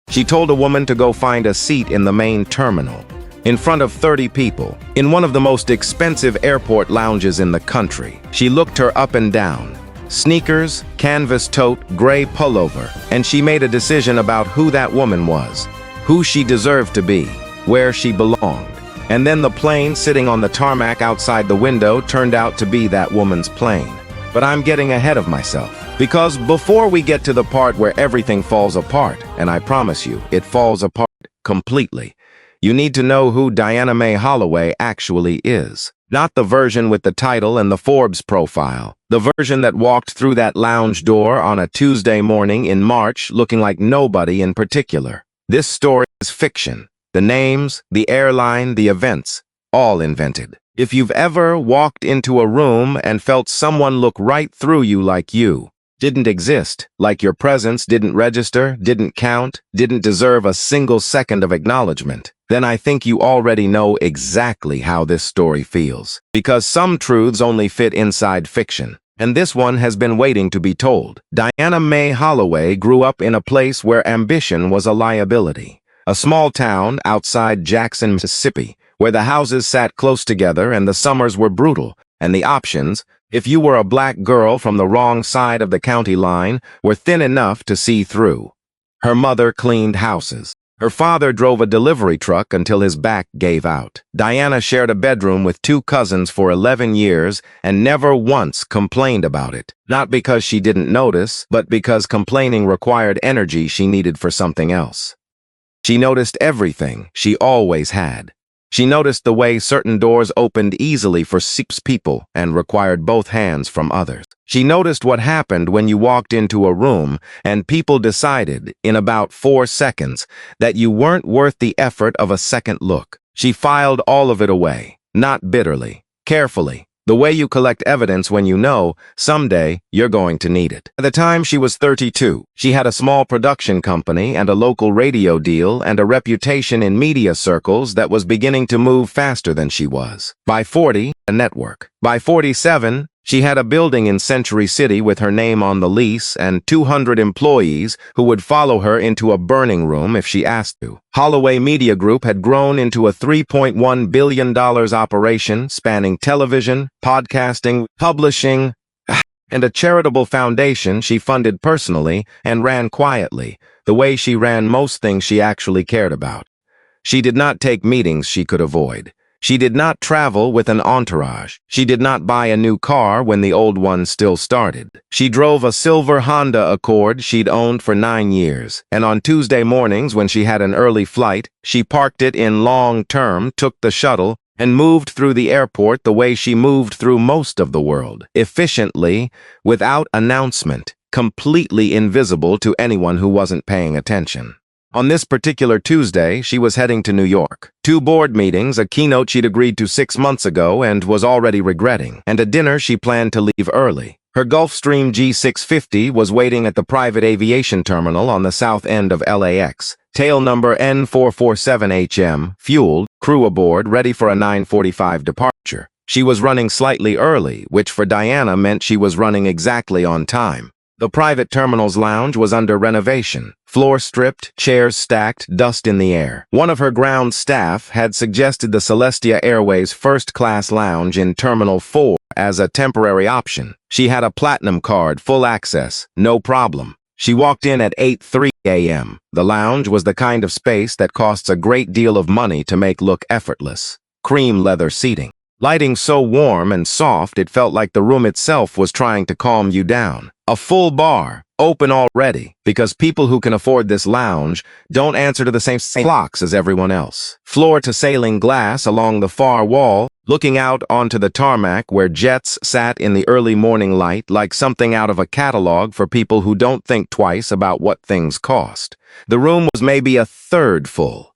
She told a woman to go find a seat in the main terminal, in front of 30 people, in one of the most expensive airport lounges in the country. She looked her up and down. Sneakers, canvas tote, gray pullover, and she made a decision about who that woman was, who she deserved to be, where she belonged. And then the plane sitting on the tarmac outside the window turned out to be that woman's plane. But I'm getting ahead of myself, because before we get to the part where everything falls apart, and I promise you, it falls apart completely, you need to know who Diana Mae Holloway actually is. Not the version with the title and the Forbes profile. The version that walked through that lounge door on a Tuesday morning in March looking like nobody in particular. This story is fiction. The names, the airline, the events, all invented. If you've ever walked into a room and felt someone look right through you like you didn't exist, like your presence didn't register, didn't count, didn't deserve a single second of acknowledgement, then I think you already know exactly how this story feels. Because some truths only fit inside fiction, and this one has been waiting to be told. Diana Mae Holloway grew up in a place where ambition was a liability. A small town outside Jackson, Mississippi, where the houses sat close together and the summers were brutal, and the options, if you were a black girl from the wrong side of the county line, were thin enough to see through. Her mother cleaned houses. Her father drove a delivery truck until his back gave out. Diana shared a bedroom with 2 cousins for 11 years and never once complained about it. Not because she didn't notice, but because complaining required energy she needed for something else. She noticed everything she always had. She noticed the way certain doors opened easily for 6 people and required both hands from others. She noticed what happened when you walked into a room and people decided, in about 4 seconds, that you weren't worth the effort of a second look. She filed all of it away, not bitterly, carefully, the way you collect evidence when you know, someday, you're going to need it. By the time she was 32, she had a small production company and a local radio deal and a reputation in media circles that was beginning to move faster than she was. By 40, a network. By 47, she had a building in Century City with her name on the lease and 200 employees who would follow her into a burning room if she asked to. Holloway Media Group had grown into a $3.1 billion operation spanning television, podcasting, publishing, and a charitable foundation she funded personally and ran quietly, the way she ran most things she actually cared about. She did not take meetings she could avoid. She did not travel with an entourage. She did not buy a new car when the old one still started. She drove a silver Honda Accord she'd owned for 9 years, and on Tuesday mornings when she had an early flight, she parked it in long-term, took the shuttle, and moved through the airport the way she moved through most of the world, efficiently, without announcement, completely invisible to anyone who wasn't paying attention. On this particular Tuesday, she was heading to New York. 2 board meetings, a keynote she'd agreed to 6 months ago and was already regretting, and a dinner she planned to leave early. Her Gulfstream G650 was waiting at the private aviation terminal on the south end of LAX. Tail number N447HM, fueled, crew aboard, ready for a 9:45 departure. She was running slightly early, which for Diana meant she was running exactly on time. The private terminal's lounge was under renovation. Floor stripped, chairs stacked, dust in the air. One of her ground staff had suggested the Celestia Airways first-class lounge in Terminal 4 as a temporary option. She had a platinum card, full access, no problem. She walked in at 8:03 a.m. The lounge was the kind of space that costs a great deal of money to make look effortless. Cream leather seating. Lighting so warm and soft it felt like the room itself was trying to calm you down. A full bar, open already, because people who can afford this lounge don't answer to the same clocks as everyone else. Floor-to-ceiling glass along the far wall, looking out onto the tarmac where jets sat in the early morning light like something out of a catalog for people who don't think twice about what things cost. The room was maybe a third full.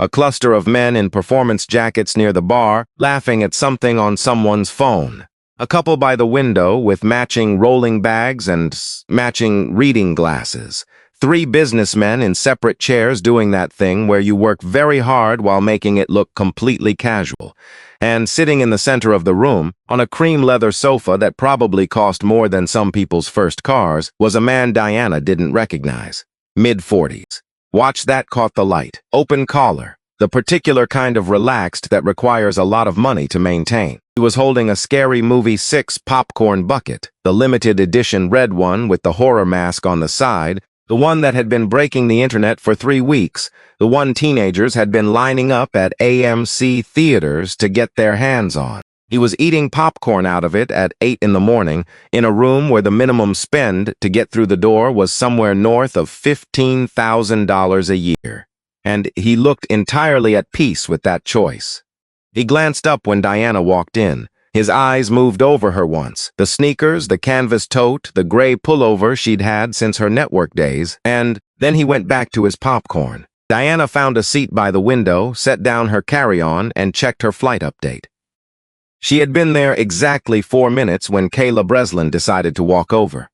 A cluster of men in performance jackets near the bar, laughing at something on someone's phone. A couple by the window with matching rolling bags and matching reading glasses. 3 businessmen in separate chairs doing that thing where you work very hard while making it look completely casual. And sitting in the center of the room, on a cream leather sofa that probably cost more than some people's first cars, was a man Diana didn't recognize. Mid-40s. Watch that caught the light. Open collar. The particular kind of relaxed that requires a lot of money to maintain. He was holding a Scary Movie 6 popcorn bucket, the limited edition red one with the horror mask on the side, the one that had been breaking the internet for 3 weeks, the one teenagers had been lining up at AMC theaters to get their hands on. He was eating popcorn out of it at 8 in the morning in a room where the minimum spend to get through the door was somewhere north of $15,000 a year. And he looked entirely at peace with that choice. He glanced up when Diana walked in. His eyes moved over her once, the sneakers, the canvas tote, the gray pullover she'd had since her network days, and then he went back to his popcorn. Diana found a seat by the window, set down her carry-on, and checked her flight update. She had been there exactly 4 minutes when Kayla Breslin decided to walk over.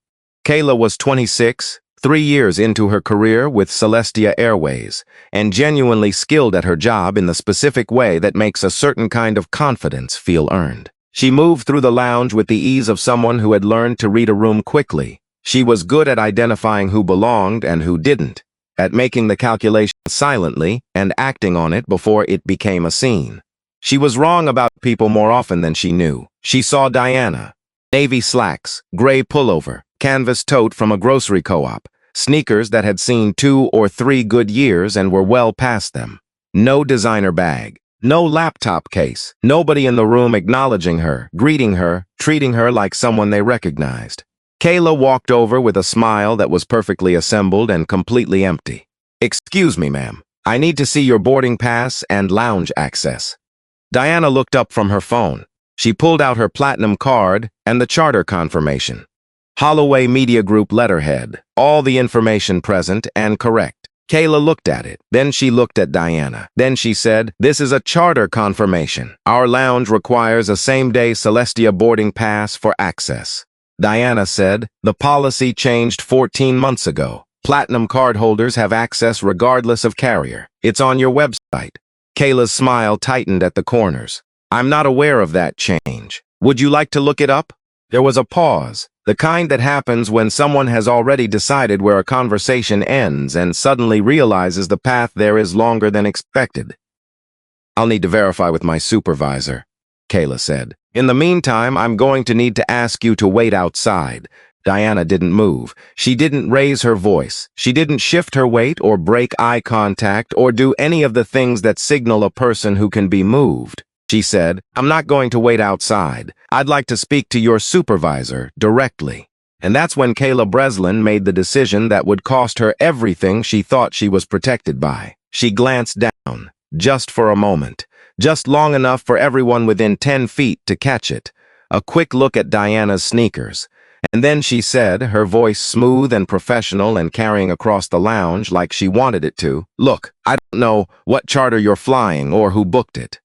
Kayla was 26, 3 years into her career with Celestia Airways, and genuinely skilled at her job in the specific way that makes a certain kind of confidence feel earned. She moved through the lounge with the ease of someone who had learned to read a room quickly. She was good at identifying who belonged and who didn't, at making the calculation silently and acting on it before it became a scene. She was wrong about people more often than she knew. She saw Diana. Navy slacks, gray pullover, canvas tote from a grocery co-op, sneakers that had seen 2 or 3 good years and were well past them. No designer bag, no laptop case, nobody in the room acknowledging her, greeting her, treating her like someone they recognized. Kayla walked over with a smile that was perfectly assembled and completely empty. "Excuse me, ma'am. I need to see your boarding pass and lounge access." Diana looked up from her phone. She pulled out her platinum card and the charter confirmation. Holloway Media Group letterhead, all the information present and correct. Kayla looked at it. Then she looked at Diana. Then she said, "This is a charter confirmation. Our lounge requires a same-day Celestia boarding pass for access." Diana said, "The policy changed 14 months ago. Platinum card holders have access regardless of carrier. It's on your website." Kayla's smile tightened at the corners. "I'm not aware of that change. Would you like to look it up?" There was a pause, the kind that happens when someone has already decided where a conversation ends and suddenly realizes the path there is longer than expected. "I'll need to verify with my supervisor," Kayla said. "In the meantime, I'm going to need to ask you to wait outside." Diana didn't move. She didn't raise her voice. She didn't shift her weight or break eye contact or do any of the things that signal a person who can be moved. She said, "I'm not going to wait outside. I'd like to speak to your supervisor directly." And that's when Kayla Breslin made the decision that would cost her everything she thought she was protected by. She glanced down, just for a moment, just long enough for everyone within 10 feet to catch it. A quick look at Diana's sneakers. And then she said, her voice smooth and professional and carrying across the lounge like she wanted it to, "Look, I don't know what charter you're flying or who booked it.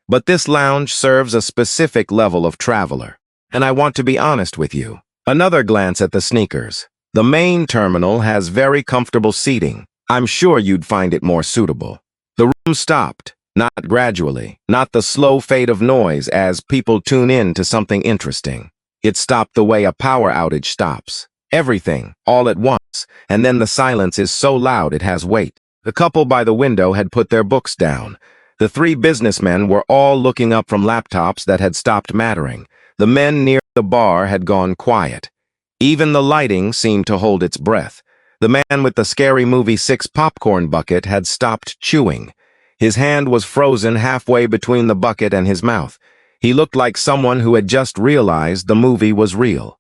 But this lounge serves a specific level of traveler. And I want to be honest with you." Another glance at the sneakers. "The main terminal has very comfortable seating. I'm sure you'd find it more suitable." The room stopped, not gradually, not the slow fade of noise as people tune in to something interesting. It stopped the way a power outage stops. Everything, all at once, and then the silence is so loud it has weight. The couple by the window had put their books down. The 3 businessmen were all looking up from laptops that had stopped mattering. The men near the bar had gone quiet. Even the lighting seemed to hold its breath. The man with the Scary Movie 6 popcorn bucket had stopped chewing. His hand was frozen halfway between the bucket and his mouth. He looked like someone who had just realized the movie was real.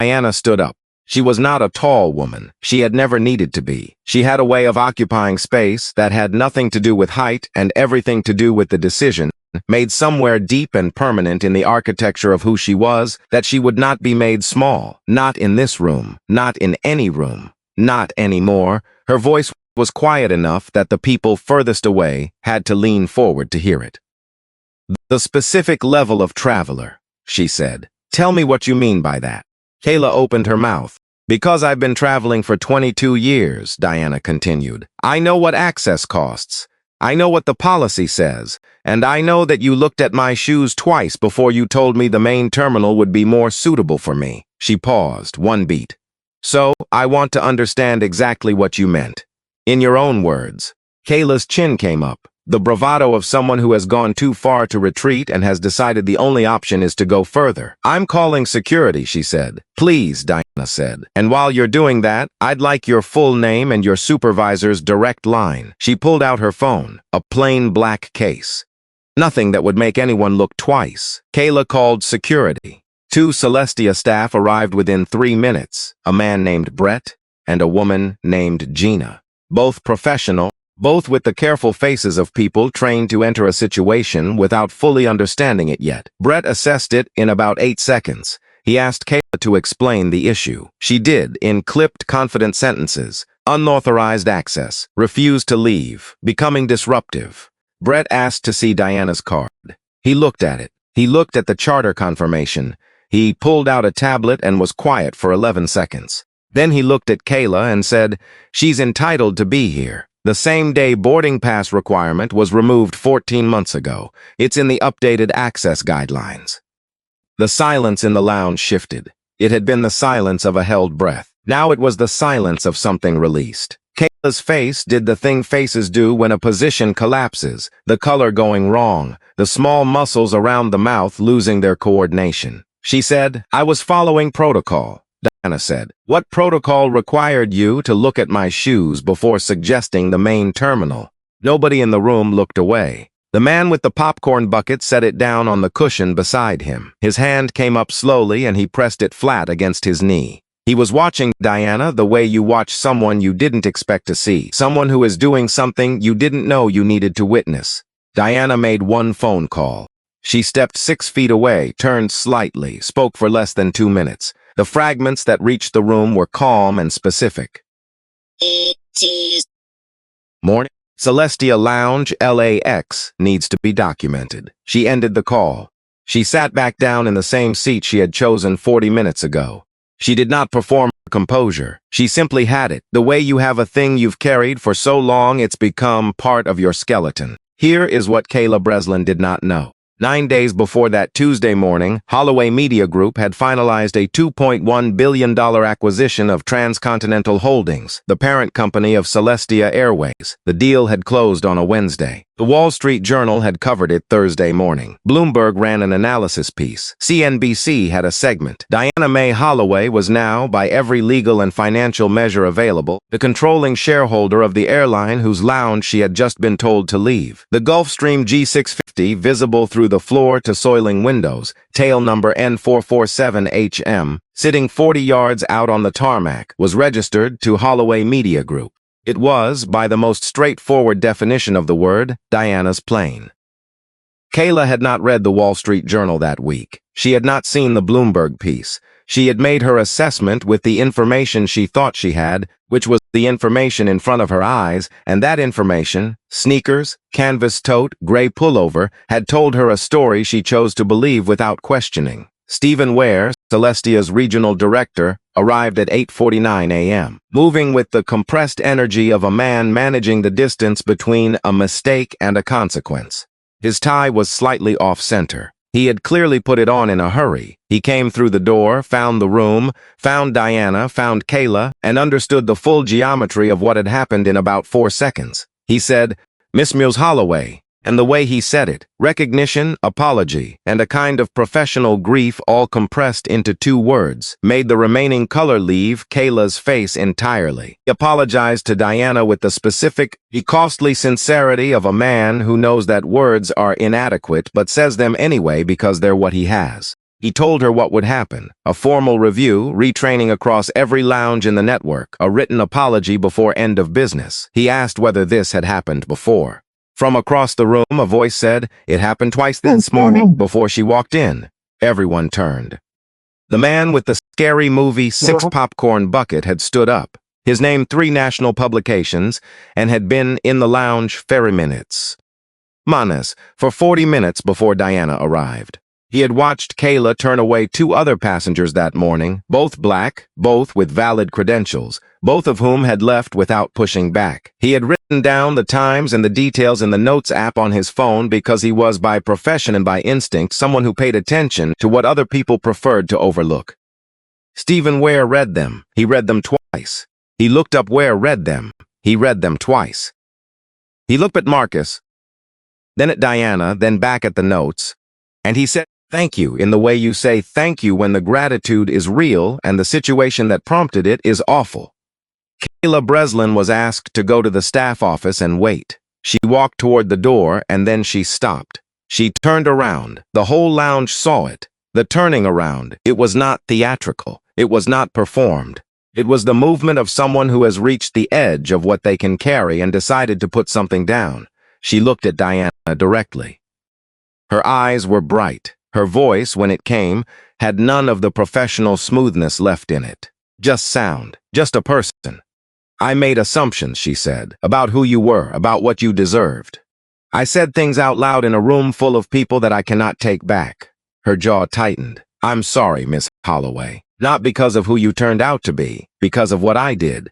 Diana stood up. She was not a tall woman. She had never needed to be. She had a way of occupying space that had nothing to do with height and everything to do with the decision, made somewhere deep and permanent in the architecture of who she was, that she would not be made small. Not in this room. Not in any room. Not anymore. Her voice was quiet enough that the people furthest away had to lean forward to hear it. "The specific level of traveler," she said. "Tell me what you mean by that." Kayla opened her mouth. "Because I've been traveling for 22 years, Diana continued. "I know what access costs. I know what the policy says. And I know that you looked at my shoes twice before you told me the main terminal would be more suitable for me." She paused, one beat. "So, I want to understand exactly what you meant. In your own words. Kayla's chin came up, the bravado of someone who has gone too far to retreat and has decided the only option is to go further. I'm calling security, she said. Please, Diana said. And while you're doing that, I'd like your full name and your supervisor's direct line. She pulled out her phone, a plain black case. Nothing that would make anyone look twice. Kayla called security. 2 Celestia staff arrived within 3 minutes, a man named Brett and a woman named Gina. Both professional, both with the careful faces of people trained to enter a situation without fully understanding it yet. Brett assessed it in about 8 seconds. He asked Kayla to explain the issue. She did, in clipped, confident sentences. Unauthorized access, refused to leave, becoming disruptive. Brett asked to see Diana's card. He looked at it. He looked at the charter confirmation. He pulled out a tablet and was quiet for 11 seconds. Then he looked at Kayla and said, "She's entitled to be here. The same-day boarding pass requirement was removed 14 months ago. It's in the updated access guidelines." The silence in the lounge shifted. It had been the silence of a held breath. Now it was the silence of something released. Kayla's face did the thing faces do when a position collapses, the color going wrong, the small muscles around the mouth losing their coordination. She said, "I was following protocol." Diana said, "What protocol required you to look at my shoes before suggesting the main terminal?" Nobody in the room looked away. The man with the popcorn bucket set it down on the cushion beside him. His hand came up slowly and he pressed it flat against his knee. He was watching Diana the way you watch someone you didn't expect to see, someone who is doing something you didn't know you needed to witness. Diana made one phone call. She stepped 6 feet away, turned slightly, spoke for less than 2 minutes. The fragments that reached the room were calm and specific. Morning. Celestia Lounge, LAX, needs to be documented. She ended the call. She sat back down in the same seat she had chosen 40 minutes ago. She did not perform her composure. She simply had it, the way you have a thing you've carried for so long it's become part of your skeleton. Here is what Kayla Breslin did not know. 9 days before that Tuesday morning, Holloway Media Group had finalized a $2.1 billion acquisition of Transcontinental Holdings, the parent company of Celestia Airways. The deal had closed on a Wednesday. The Wall Street Journal had covered it Thursday morning. Bloomberg ran an analysis piece. CNBC had a segment. Diana Mae Holloway was now, by every legal and financial measure available, the controlling shareholder of the airline whose lounge she had just been told to leave. The Gulfstream G650, visible through the floor-to-soiling windows, tail number N447HM, sitting 40 yards out on the tarmac, was registered to Holloway Media Group. It was, by the most straightforward definition of the word, Diana's plane. Kayla had not read the Wall Street Journal that week. She had not seen the Bloomberg piece. She had made her assessment with the information she thought she had, which was the information in front of her eyes, and that information, sneakers, canvas tote, gray pullover, had told her a story she chose to believe without questioning. Stephen Ware, Celestia's regional director, arrived at 8:49 a.m., moving with the compressed energy of a man managing the distance between a mistake and a consequence. His tie was slightly off-center. He had clearly put it on in a hurry. He came through the door, found the room, found Diana, found Kayla, and understood the full geometry of what had happened in about 4 seconds. He said, "Miss Mills Holloway," and the way he said it, recognition, apology, and a kind of professional grief all compressed into 2 words, made the remaining color leave Kayla's face entirely. He apologized to Diana with the specific, costly sincerity of a man who knows that words are inadequate but says them anyway because they're what he has. He told her what would happen, a formal review, retraining across every lounge in the network, a written apology before end of business. He asked whether this had happened before. From across the room, a voice said, "It happened twice this morning," before she walked in. Everyone turned. The man with the scary movie 6 popcorn bucket had stood up. His name 3 national publications, and had been in the lounge for minutes. Manas, for 40 minutes before Diana arrived. He had watched Kayla turn away 2 other passengers that morning, both black, both with valid credentials, both of whom had left without pushing back. He had written down the times and the details in the Notes app on his phone because he was by profession and by instinct someone who paid attention to what other people preferred to overlook. Stephen Ware read them. He read them twice. He looked up Ware read them. He read them twice. He looked at Marcus, then at Diana, then back at the notes, and he said, "Thank you," in the way you say thank you when the gratitude is real and the situation that prompted it is awful. Kayla Breslin was asked to go to the staff office and wait. She walked toward the door and then she stopped. She turned around. The whole lounge saw it. The turning around, it was not theatrical. It was not performed. It was the movement of someone who has reached the edge of what they can carry and decided to put something down. She looked at Diana directly. Her eyes were bright. Her voice, when it came, had none of the professional smoothness left in it. Just sound. Just a person. "I made assumptions," she said, "about who you were, about what you deserved. I said things out loud in a room full of people that I cannot take back." Her jaw tightened. "I'm sorry, Miss Holloway. Not because of who you turned out to be, because of what I did.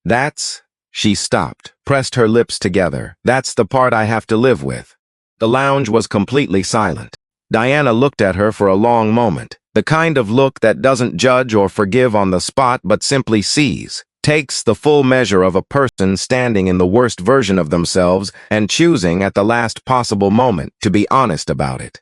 That's..." She stopped, pressed her lips together. "That's the part I have to live with." The lounge was completely silent. Diana looked at her for a long moment, the kind of look that doesn't judge or forgive on the spot but simply sees, takes the full measure of a person standing in the worst version of themselves and choosing at the last possible moment to be honest about it.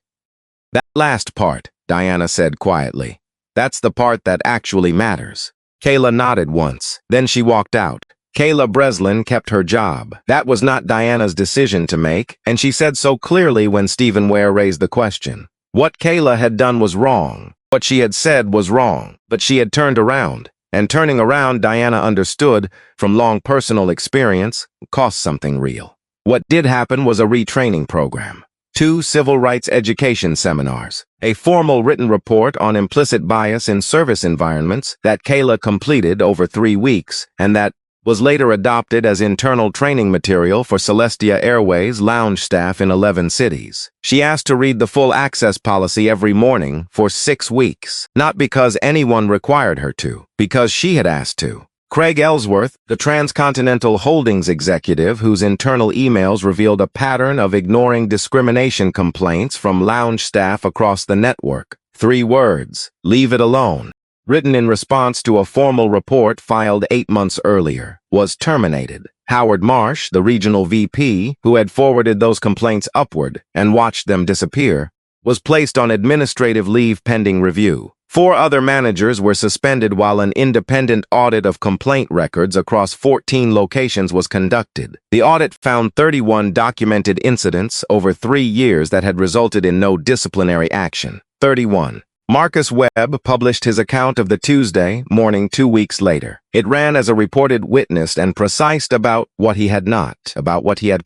"That last part," Diana said quietly. "That's the part that actually matters." Kayla nodded once, then she walked out. Kayla Breslin kept her job. That was not Diana's decision to make, and she said so clearly when Stephen Ware raised the question. What Kayla had done was wrong. What she had said was wrong, but she had turned around. And turning around, Diana understood, from long personal experience, cost something real. What did happen was a retraining program. 2 civil rights education seminars, a formal written report on implicit bias in service environments that Kayla completed over 3 weeks, and that was later adopted as internal training material for Celestia Airways lounge staff in 11 cities. She asked to read the full access policy every morning for 6 weeks, not because anyone required her to, because she had asked to. Craig Ellsworth, the Transcontinental Holdings executive whose internal emails revealed a pattern of ignoring discrimination complaints from lounge staff across the network. 3 words, "Leave it alone," written in response to a formal report filed 8 months earlier, was terminated. Howard Marsh, the regional VP, who had forwarded those complaints upward and watched them disappear, was placed on administrative leave pending review. 4 other managers were suspended while an independent audit of complaint records across 14 locations was conducted. The audit found 31 documented incidents over 3 years that had resulted in no disciplinary action. 31. Marcus Webb published his account of the Tuesday morning 2 weeks later. It ran as a reported witness and precise about what he had not, about what he had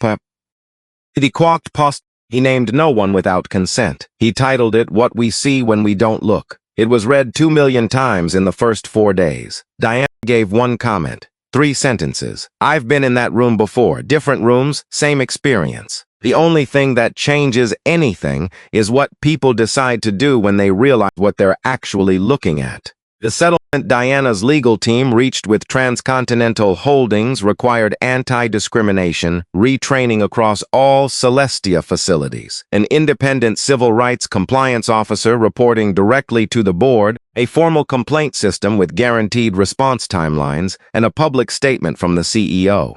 He quacked post. He named no one without consent. He titled it "What We See When We Don't Look." It was read 2 million times in the first 4 days. Diana gave 1 comment. 3 sentences. "I've been in that room before. Different rooms, same experience. The only thing that changes anything is what people decide to do when they realize what they're actually looking at." The settlement Diana's legal team reached with Transcontinental Holdings required anti-discrimination retraining across all Celestia facilities, an independent civil rights compliance officer reporting directly to the board, a formal complaint system with guaranteed response timelines, and a public statement from the CEO.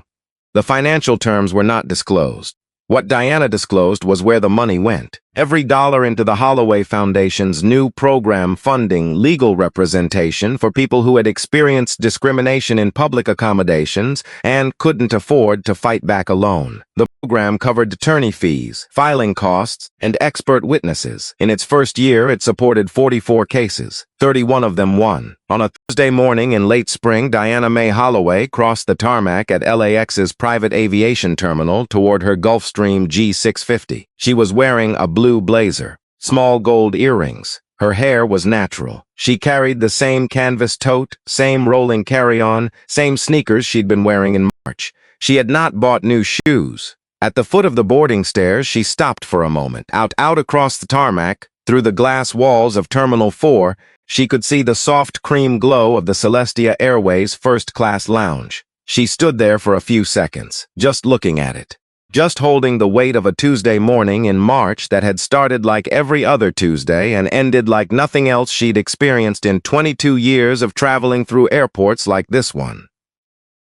The financial terms were not disclosed. What Diana disclosed was where the money went. Every dollar into the Holloway Foundation's new program funding legal representation for people who had experienced discrimination in public accommodations and couldn't afford to fight back alone. The program covered attorney fees, filing costs, and expert witnesses. In its first year, it supported 44 cases. 31 of them won. On a Thursday morning in late spring, Diana Mae Holloway crossed the tarmac at LAX's private aviation terminal toward her Gulfstream G650. She was wearing a blue blazer, small gold earrings. Her hair was natural. She carried the same canvas tote, same rolling carry-on, same sneakers she'd been wearing in March. She had not bought new shoes. At the foot of the boarding stairs, she stopped for a moment. Out across the tarmac, through the glass walls of Terminal 4, she could see the soft cream glow of the Celestia Airways first-class lounge. She stood there for a few seconds, just looking at it. Just holding the weight of a Tuesday morning in March that had started like every other Tuesday and ended like nothing else she'd experienced in 22 years of traveling through airports like this one.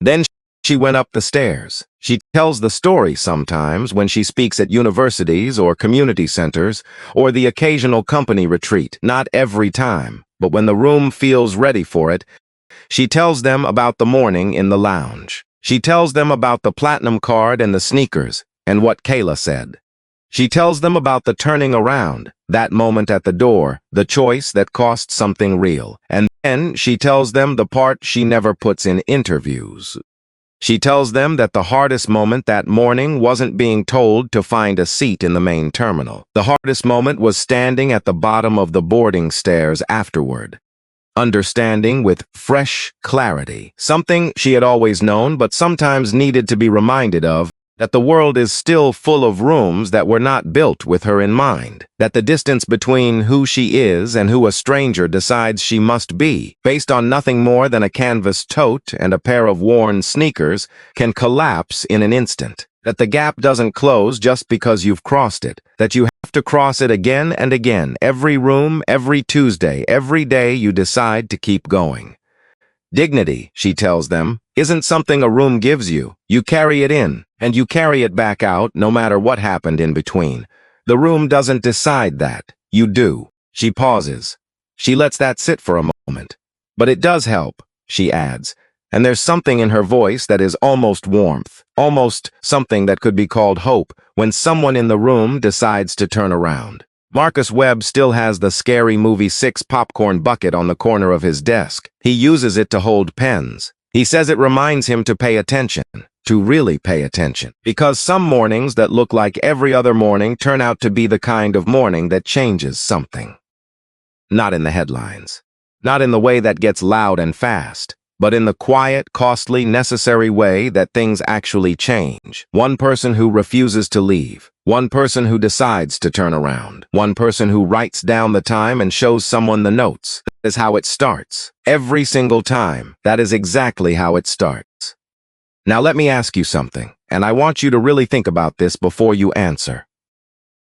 Then she went up the stairs. She tells the story sometimes when she speaks at universities or community centers or the occasional company retreat. Not every time, but when the room feels ready for it, she tells them about the morning in the lounge. She tells them about the platinum card and the sneakers and what Kayla said. She tells them about the turning around, that moment at the door, the choice that cost something real. And then she tells them the part she never puts in interviews. She tells them that the hardest moment that morning wasn't being told to find a seat in the main terminal. The hardest moment was standing at the bottom of the boarding stairs afterward, understanding with fresh clarity, something she had always known but sometimes needed to be reminded of, that the world is still full of rooms that were not built with her in mind, that the distance between who she is and who a stranger decides she must be, based on nothing more than a canvas tote and a pair of worn sneakers, can collapse in an instant, that the gap doesn't close just because you've crossed it, that you have to cross it again and again, every room, every Tuesday, every day you decide to keep going. Dignity, she tells them, isn't something a room gives you. You carry it in, and you carry it back out no matter what happened in between. The room doesn't decide that. You do. She pauses. She lets that sit for a moment. But it does help, she adds, and there's something in her voice that is almost warmth, almost something that could be called hope when someone in the room decides to turn around. Marcus Webb still has the Scary Movie 6 popcorn bucket on the corner of his desk. He uses it to hold pens. He says it reminds him to pay attention, to really pay attention, because some mornings that look like every other morning turn out to be the kind of morning that changes something. Not in the headlines, not in the way that gets loud and fast, but in the quiet, costly, necessary way that things actually change. One person who refuses to leave, one person who decides to turn around, one person who writes down the time and shows someone the notes. That is how it starts. Every single time, that is exactly how it starts. Now let me ask you something, and I want you to really think about this before you answer.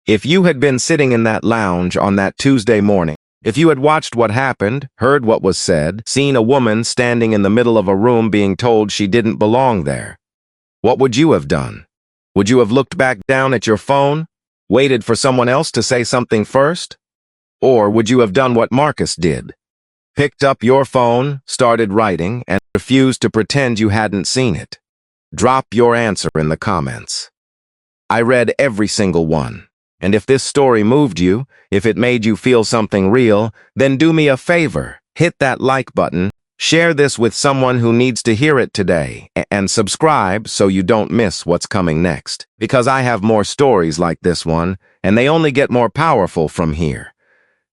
If you had been sitting in that lounge on that Tuesday morning, if you had watched what happened, heard what was said, seen a woman standing in the middle of a room being told she didn't belong there, what would you have done? Would you have looked back down at your phone, waited for someone else to say something first? Or would you have done what Marcus did? Picked up your phone, started writing, and refused to pretend you hadn't seen it? Drop your answer in the comments. I read every single one. And if this story moved you, if it made you feel something real, then do me a favor, hit that like button, share this with someone who needs to hear it today, and subscribe so you don't miss what's coming next. Because I have more stories like this one, and they only get more powerful from here.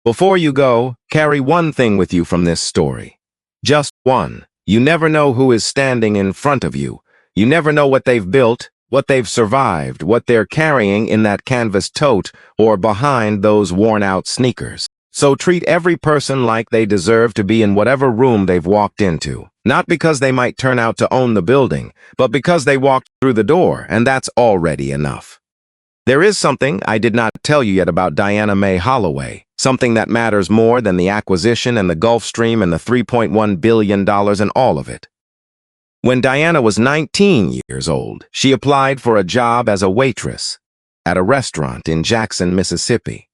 Before you go, carry one thing with you from this story. Just one. You never know who is standing in front of you. You never know what they've built, what they've survived, what they're carrying in that canvas tote or behind those worn-out sneakers. So treat every person like they deserve to be in whatever room they've walked into. Not because they might turn out to own the building, but because they walked through the door, and that's already enough. There is something I did not tell you yet about Diana Mae Holloway, something that matters more than the acquisition and the Gulfstream and the $3.1 billion and all of it. When Diana was 19 years old, she applied for a job as a waitress at a restaurant in Jackson, Mississippi.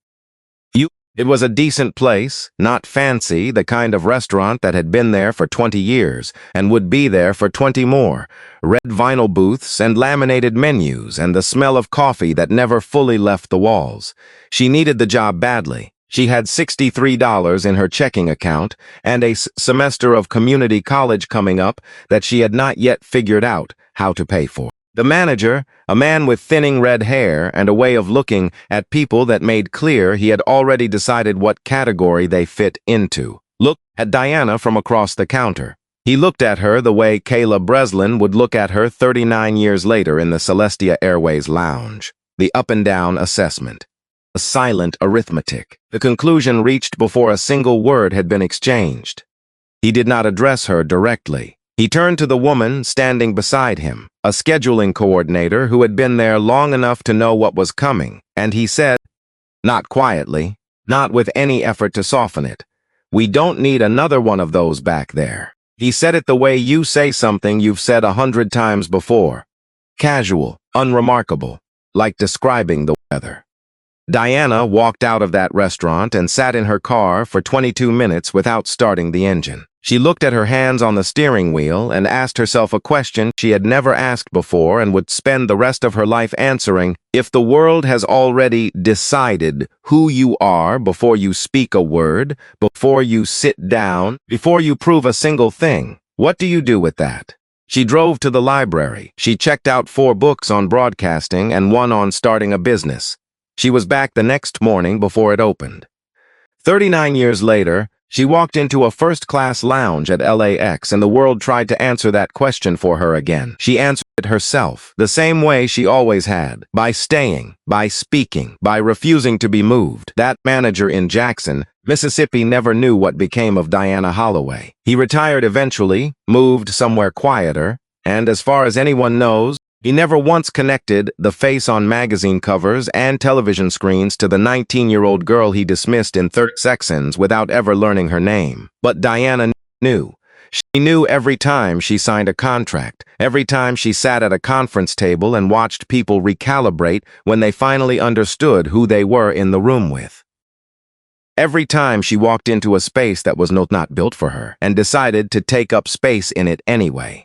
It was a decent place, not fancy, the kind of restaurant that had been there for 20 years and would be there for 20 more. Red vinyl booths and laminated menus and the smell of coffee that never fully left the walls. She needed the job badly. She had $63 in her checking account and a semester of community college coming up that she had not yet figured out how to pay for. The manager, a man with thinning red hair and a way of looking at people that made clear he had already decided what category they fit into, looked at Diana from across the counter. He looked at her the way Kayla Breslin would look at her 39 years later in the Celestia Airways lounge. The up-and-down assessment. A silent arithmetic. The conclusion reached before a single word had been exchanged. He did not address her directly. He turned to the woman standing beside him, a scheduling coordinator who had been there long enough to know what was coming, and he said, not quietly, not with any effort to soften it, "We don't need another one of those back there." He said it the way you say something you've said 100 times before. Casual, unremarkable, like describing the weather. Diana walked out of that restaurant and sat in her car for 22 minutes without starting the engine. She looked at her hands on the steering wheel and asked herself a question she had never asked before and would spend the rest of her life answering. If the world has already decided who you are before you speak a word, before you sit down, before you prove a single thing, what do you do with that? She drove to the library. She checked out 4 books on broadcasting and 1 on starting a business. She was back the next morning before it opened. 39 years later, she walked into a first-class lounge at LAX and the world tried to answer that question for her again. She answered it herself, the same way she always had, by staying, by speaking, by refusing to be moved. That manager in Jackson, Mississippi never knew what became of Mae Holloway. He retired eventually, moved somewhere quieter, and as far as anyone knows, he never once connected the face on magazine covers and television screens to the 19-year-old girl he dismissed in 30 seconds without ever learning her name. But Diana knew. She knew every time she signed a contract, every time she sat at a conference table and watched people recalibrate when they finally understood who they were in the room with. Every time she walked into a space that was not built for her and decided to take up space in it anyway.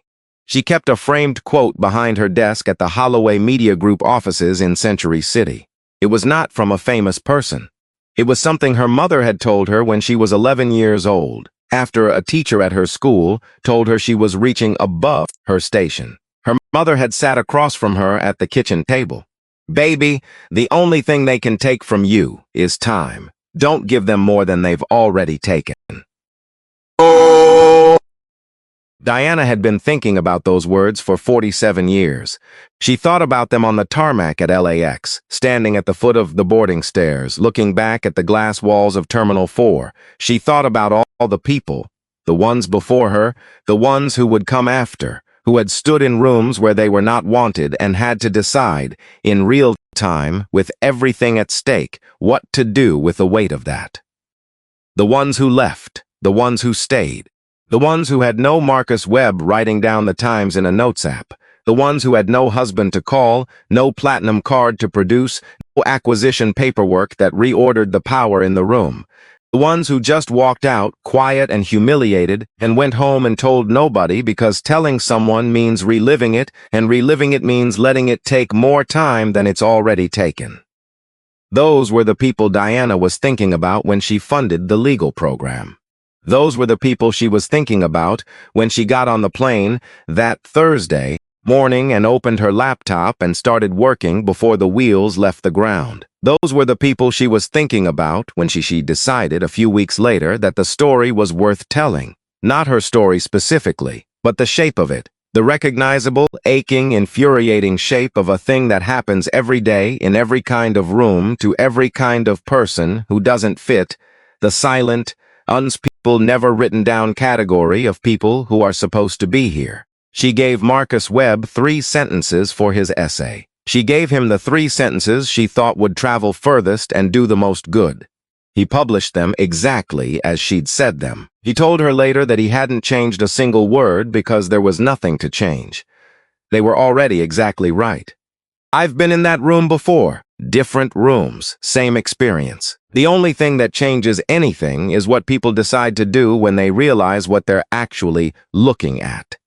She kept a framed quote behind her desk at the Holloway Media Group offices in Century City. It was not from a famous person. It was something her mother had told her when she was 11 years old, after a teacher at her school told her she was reaching above her station. Her mother had sat across from her at the kitchen table. "Baby, the only thing they can take from you is time. Don't give them more than they've already taken." Diana had been thinking about those words for 47 years. She thought about them on the tarmac at LAX, standing at the foot of the boarding stairs, looking back at the glass walls of Terminal 4. She thought about all the people, the ones before her, the ones who would come after, who had stood in rooms where they were not wanted and had to decide, in real time, with everything at stake, what to do with the weight of that. The ones who left, the ones who stayed. The ones who had no Marcus Webb writing down the times in a notes app. The ones who had no husband to call, no platinum card to produce, no acquisition paperwork that reordered the power in the room. The ones who just walked out, quiet and humiliated, and went home and told nobody because telling someone means reliving it, and reliving it means letting it take more time than it's already taken. Those were the people Diana was thinking about when she funded the legal program. Those were the people she was thinking about when she got on the plane that Thursday morning and opened her laptop and started working before the wheels left the ground. Those were the people she was thinking about when she decided a few weeks later that the story was worth telling. Not her story specifically, but the shape of it. The recognizable, aching, infuriating shape of a thing that happens every day in every kind of room to every kind of person who doesn't fit. The silent, people never written down category of people who are supposed to be here. She gave Marcus Webb 3 sentences for his essay. She gave him the 3 sentences she thought would travel furthest and do the most good. He published them exactly as she'd said them. He told her later that he hadn't changed a single word because there was nothing to change. They were already exactly right. I've been in that room before. Different rooms, same experience. The only thing that changes anything is what people decide to do when they realize what they're actually looking at.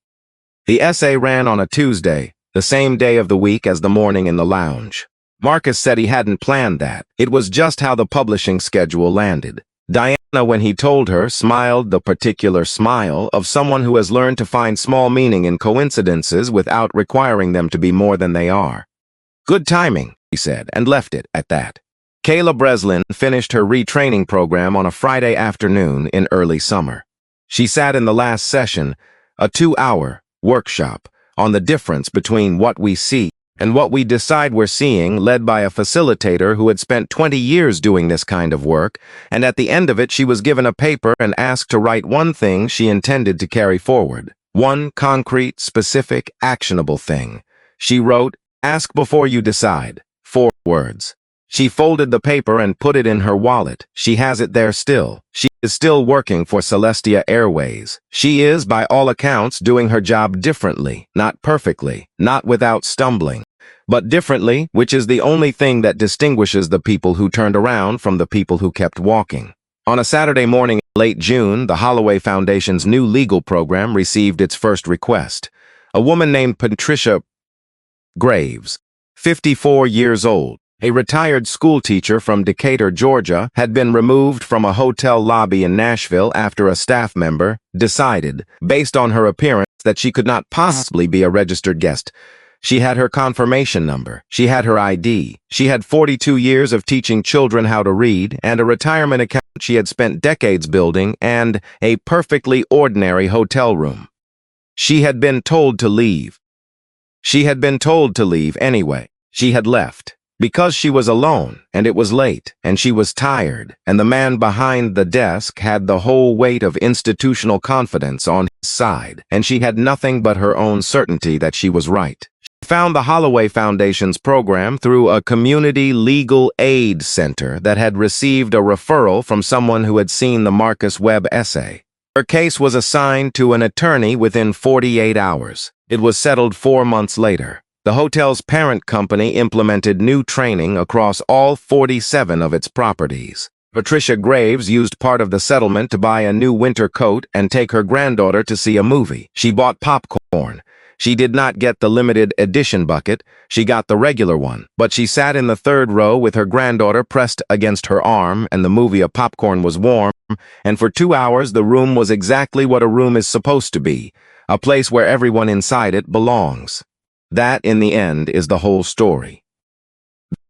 The essay ran on a Tuesday, the same day of the week as the morning in the lounge. Marcus said he hadn't planned that. It was just how the publishing schedule landed. Diana, when he told her, smiled the particular smile of someone who has learned to find small meaning in coincidences without requiring them to be more than they are. "Good timing," he said, and left it at that. Kayla Breslin finished her retraining program on a Friday afternoon in early summer. She sat in the last session, a 2-hour workshop, on the difference between what we see and what we decide we're seeing, led by a facilitator who had spent 20 years doing this kind of work, and at the end of it she was given a paper and asked to write one thing she intended to carry forward. One concrete, specific, actionable thing. She wrote, "Ask before you decide." 4 words. She folded the paper and put it in her wallet. She has it there still. She is still working for Celestia Airways. She is, by all accounts, doing her job differently, not perfectly, not without stumbling, but differently, which is the only thing that distinguishes the people who turned around from the people who kept walking. On a Saturday morning in late June, the Holloway Foundation's new legal program received its first request. A woman named Patricia Graves, 54 years old, a retired schoolteacher from Decatur, Georgia, had been removed from a hotel lobby in Nashville after a staff member decided, based on her appearance, that she could not possibly be a registered guest. She had her confirmation number, she had her ID, she had 42 years of teaching children how to read, and a retirement account she had spent decades building, and a perfectly ordinary hotel room. She had been told to leave. She had been told to leave anyway. She had left. Because she was alone, and it was late, and she was tired, and the man behind the desk had the whole weight of institutional confidence on his side, and she had nothing but her own certainty that she was right. She found the Holloway Foundation's program through a community legal aid center that had received a referral from someone who had seen the Marcus Webb essay. Her case was assigned to an attorney within 48 hours. It was settled 4 months later. The hotel's parent company implemented new training across all 47 of its properties. Patricia Graves used part of the settlement to buy a new winter coat and take her granddaughter to see a movie. She bought popcorn. She did not get the limited edition bucket, she got the regular one. But she sat in the third row with her granddaughter pressed against her arm, and the movie of popcorn was warm, and for 2 hours the room was exactly what a room is supposed to be, a place where everyone inside it belongs. That, in the end, is the whole story.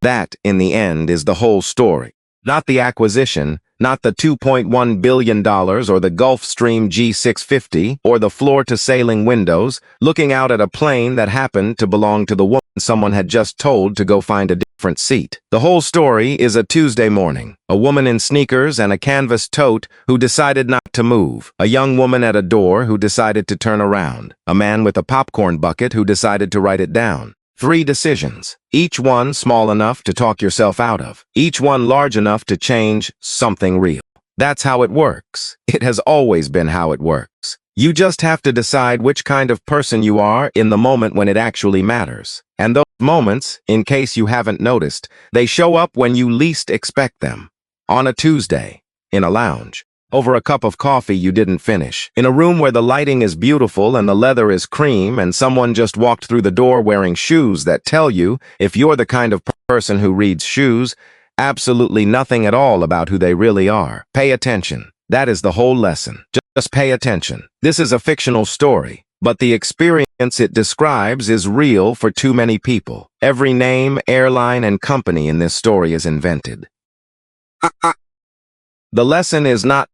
That, in the end, is the whole story. Not the acquisition, not the $2.1 billion or the Gulfstream G650 or the floor-to-ceiling windows, looking out at a plane that happened to belong to the woman someone had just told to go find a different seat. The whole story is a Tuesday morning. A woman in sneakers and a canvas tote who decided not to move. A young woman at a door who decided to turn around. A man with a popcorn bucket who decided to write it down. 3 decisions, each one small enough to talk yourself out of, each one large enough to change something real. That's how it works. It has always been how it works. You just have to decide which kind of person you are in the moment when it actually matters. And those moments, in case you haven't noticed, they show up when you least expect them. On a Tuesday, in a lounge, over a cup of coffee you didn't finish, in a room where the lighting is beautiful and the leather is cream and someone just walked through the door wearing shoes that tell you, if you're the kind of person who reads shoes, absolutely nothing at all about who they really are. Pay attention. That is the whole lesson. Just pay attention. This is a fictional story, but the experience it describes is real for too many people. Every name, airline, and company in this story is invented. The lesson is not